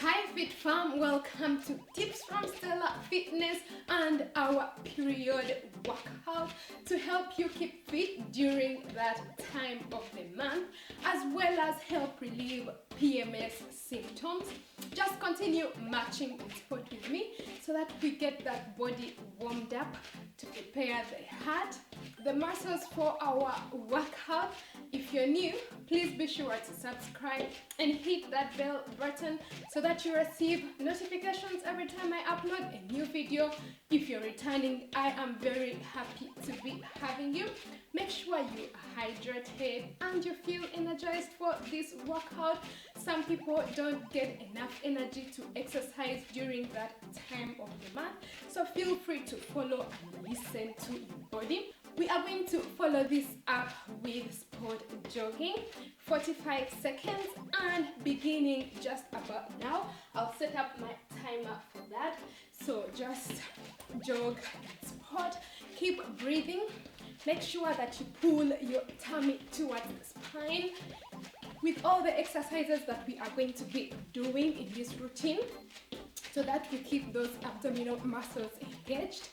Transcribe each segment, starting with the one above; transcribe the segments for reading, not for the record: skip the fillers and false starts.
Hi Fit Fam, welcome to Tips from Stella Fitness and our period workout to help you keep fit during that time of the month, as well as help relieve PMS symptoms. Just continue marching the spot with me so that we get that body warmed up to prepare the heart, the muscles for our workout. If you're new, please be sure to subscribe and hit that bell button so that you receive notifications every time I upload a new video. If you're returning, I am very happy to be having you. Make sure you are hydrated and you feel energized for this workout. Some people don't get enough energy to exercise during that time of the month, so feel free to follow and listen to your body. We are going to follow this up with sport jogging, 45 seconds, and beginning just about now. I'll set up my timer for that. So just jog and sport, keep breathing. Make sure that you pull your tummy towards the spine with all the exercises that we are going to be doing in this routine so that we keep those abdominal muscles engaged.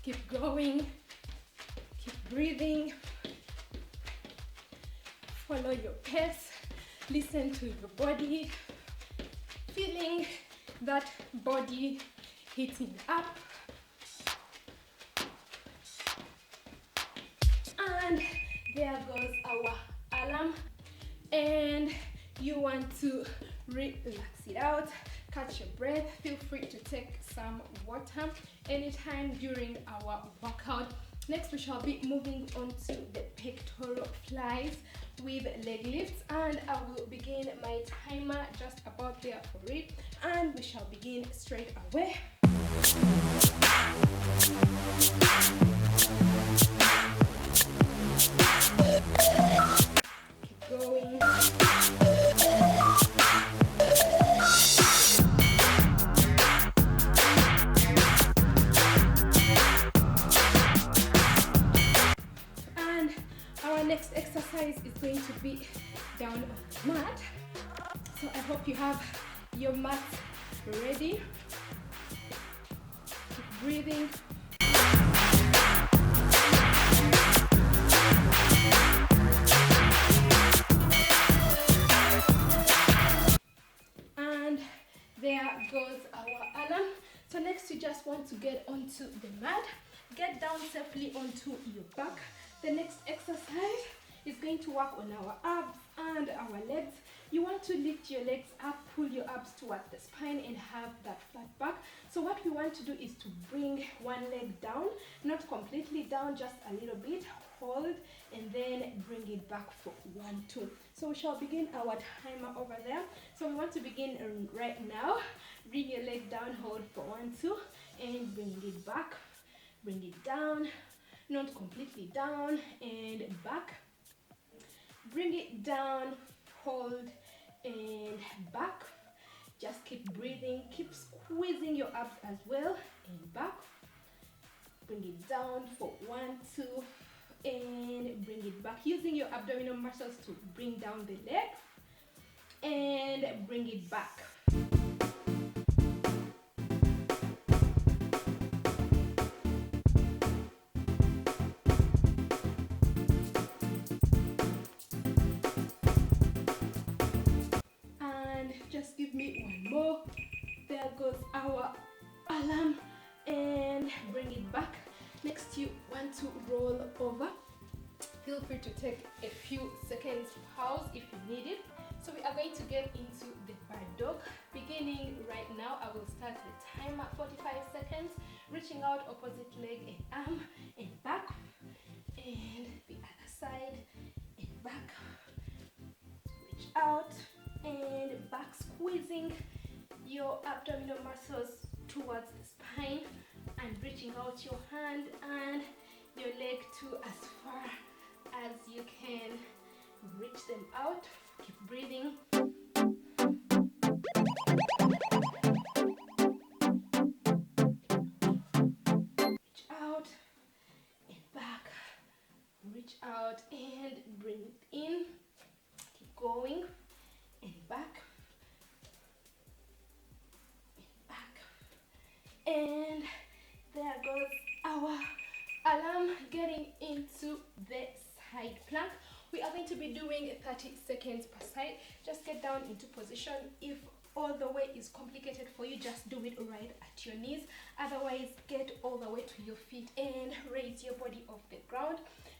Keep going, keep breathing, follow your pace, listen to your body, feeling that body heating up. And there goes our alarm, and you want to relax it out, catch your breath. Feel free to take some water anytime during our workout. Next, we shall be moving on to the pectoral flies with leg lifts, and I will begin my timer just about there for it, and we shall begin straight away. Keep going. Next exercise is going to be down on the mat. So I hope you have your mat ready. Keep breathing. And there goes our alarm. So next you just want to get onto the mat. Get down safely onto your back. The next exercise is going to work on our abs and our legs. You want to lift your legs up, pull your abs towards the spine and have that flat back. So what we want to do is to bring one leg down, not completely down, just a little bit, hold, and then bring it back for 1, 2. So we shall begin our timer over there. So we want to begin right now. Bring your leg down, hold for 1, 2, and bring it back, bring it down, not completely down, and back. Bring it down, hold, and back. Just keep breathing, keep squeezing your abs as well, and back. Bring it down for 1, 2, and bring it back, using your abdominal muscles to bring down the legs, and bring it back. Just give me one more. There goes our alarm, and bring it back. Next, you want to roll over. Feel free to take a few seconds pause if you need it. So we are going to get into the bird dog. Beginning right now, I will start the timer, 45 seconds. Reaching out opposite leg and arm and back, and the other side and back. Reach out and back, squeezing your abdominal muscles towards the spine and reaching out your hand and your leg to as far as you can reach them out. Keep breathing. be doing 30 seconds per side. Just get down into position. If all the way is complicated for you, just do it right at your knees. Otherwise, get all the way to your feet and raise your body off the ground.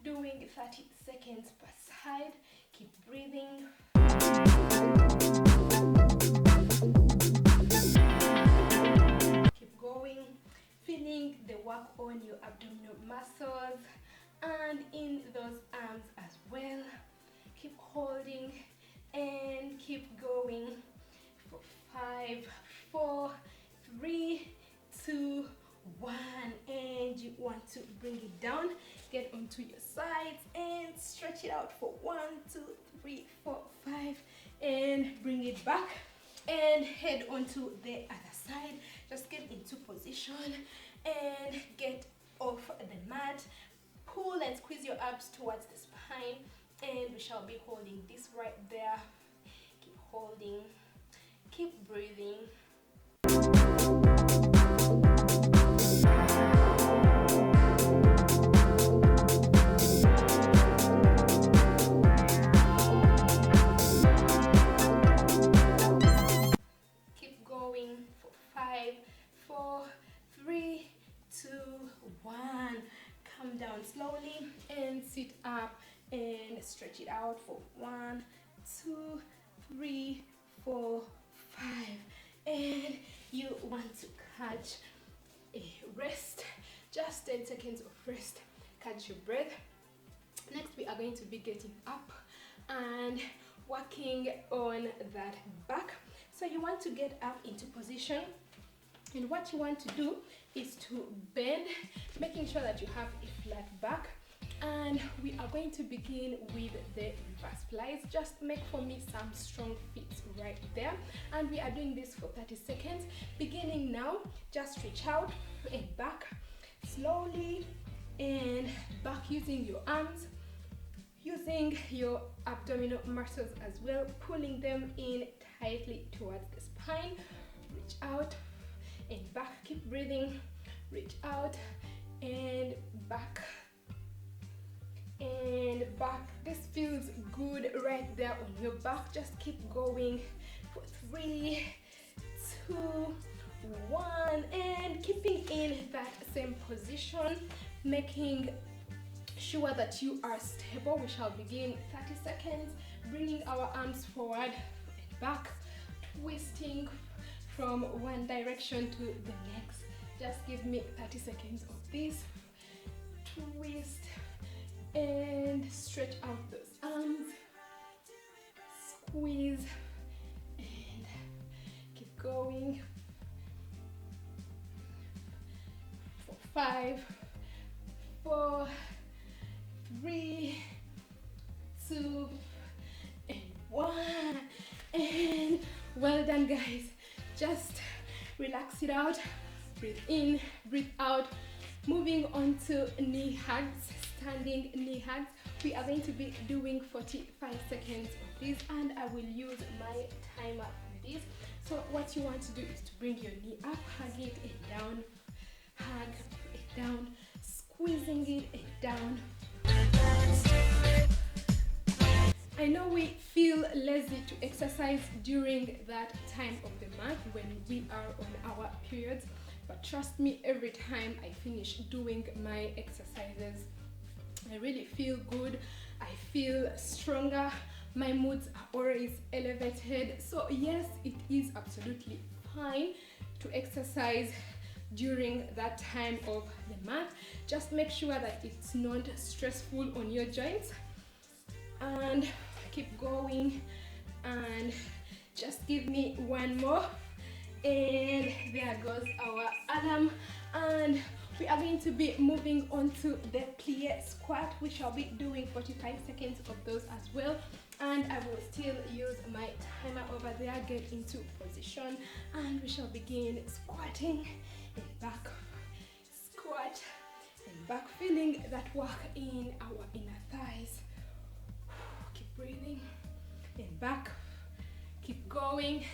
Doing 30 seconds per side. Keep breathing. Keep going. Feeling the work on your abdominal muscles and in those arms as well. Keep holding and keep going for 5, 4, 3, 2, 1. And you want to bring it down. Get onto your sides and stretch it out for 1, 2, 3, 4, 5, and bring it back and head onto the other side. Just get into position and get off the mat. Pull and squeeze your abs towards the spine, and we shall be holding this right there. Keep holding, keep breathing. Keep going for 5, 4, 3, 2, 1. Come down slowly and sit up and stretch it out for 1, 2, 3, 4, 5. And you want to catch a rest, just 10 seconds of rest. Catch your breath. Next, we are going to be getting up and working on that back. So you want to get up into position, and what you want to do is to bend, making sure that you have a flat back. And we are going to begin with the reverse flies. Just make for me some strong feet right there, and we are doing this for 30 seconds. Beginning now, just reach out and back slowly and back, using your arms, using your abdominal muscles as well, pulling them in tightly towards the spine. Reach out and back. Keep breathing. Reach out and back and back. This feels good right there on your back. Just keep going for 3, 2, 1, and keeping in that same position, making sure that you are stable. We shall begin 30 seconds, bringing our arms forward and back, twisting from one direction to the next. Just give me 30 seconds of this. Twist and stretch out those arms, squeeze and keep going for 5, 4, 3, 2, and 1. And well done, guys. Just relax it out, breathe in, breathe out. Moving on to knee hugs, standing knee hugs. We are going to be doing 45 seconds of this, and I will use my timer for this. So what you want to do is to bring your knee up, hug it and down, hug it down, squeezing it and down. I know we feel lazy to exercise during that time of the month when we are on our periods, but trust me, every time I finish doing my exercises, I really feel good. I feel stronger. My moods are always elevated. So yes, it is absolutely fine to exercise during that time of the month. Just make sure that it's not stressful on your joints, and keep going, and just give me one more, and there goes our alarm. And we are going to be moving on to the plie squat. We shall be doing 45 seconds of those as well, and I will still use my timer over there. Get into position, and we shall begin squatting and back, squat and back, feeling that work in our inner thighs. Keep breathing and back, keep going.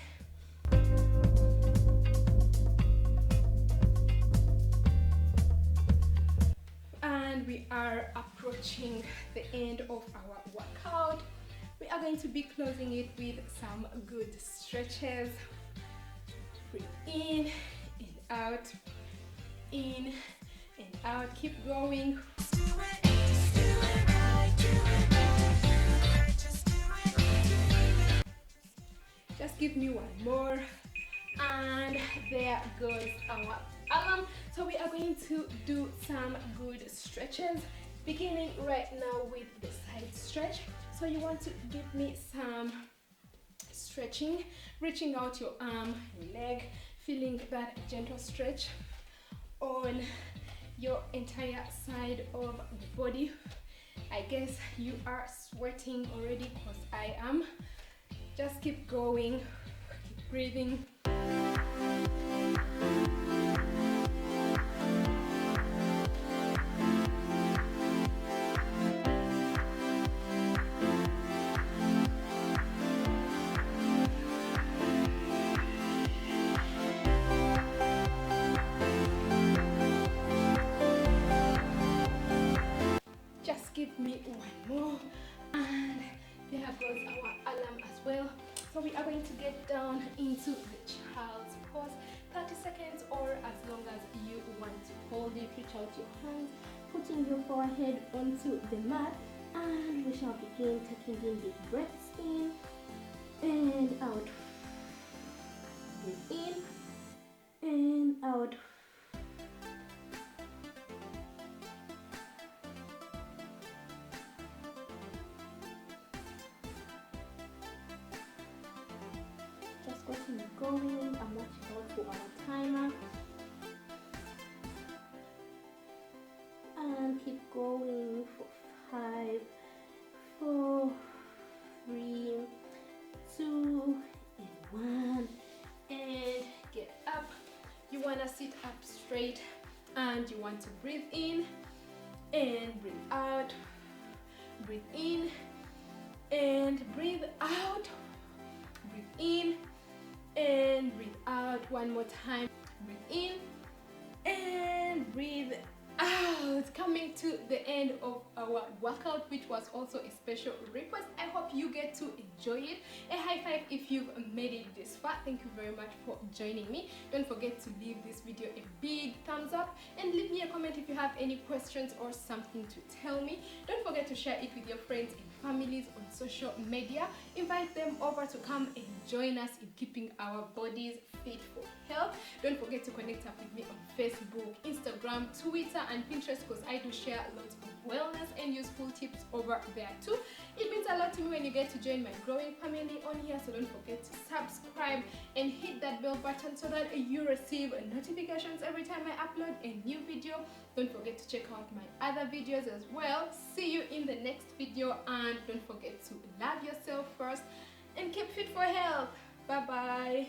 And we are approaching the end of our workout. we are going to be closing it with some good stretches. Breathe in and out, in and out. Keep going. Just give me one more. And there goes our alarm. So we are going to do some good stretches, beginning right now with the side stretch. So you want to give me some stretching, reaching out your arm, your leg, feeling that gentle stretch on your entire side of the body. I guess you are sweating already because I am. Just keep going, keep breathing. Just give me one more, and there goes our alarm as well. So we are going to get down into the child's pose, 30 seconds or as long as you want to hold it. Reach out your hands, putting your forehead onto the mat, and we shall begin taking in deep breaths in and out. Breathe in and out. Getting going. I'm watching out for our timer, and keep going for 5, 4, 3, 2, and 1, and get up. You want to sit up straight, and you want to breathe in and breathe out, breathe in and breathe out, breathe in and breathe out. One more time. Breathe in and breathe out. Coming to the end of our workout, which was also a special request. I hope you get to enjoy it. A high five if you've made it this far. Thank you very much for joining me. Don't forget to leave this video a big thumbs up and leave me a comment if you have any questions or something to tell me. Don't forget to share it with your friends and families on social media. Invite them over to come and join us in keeping our bodies fit for health. Don't forget to connect up with me on Facebook, Instagram, Twitter, and Pinterest, because I do share lots of wellness and useful tips over there too. It means a lot to me when you get to join my growing family on here, so don't forget to subscribe and hit that bell button so that you receive notifications every time I upload a new video. Don't forget to check out my other videos as well. See you in the next video, and don't forget to love yourself first and keep fit for health. Bye bye.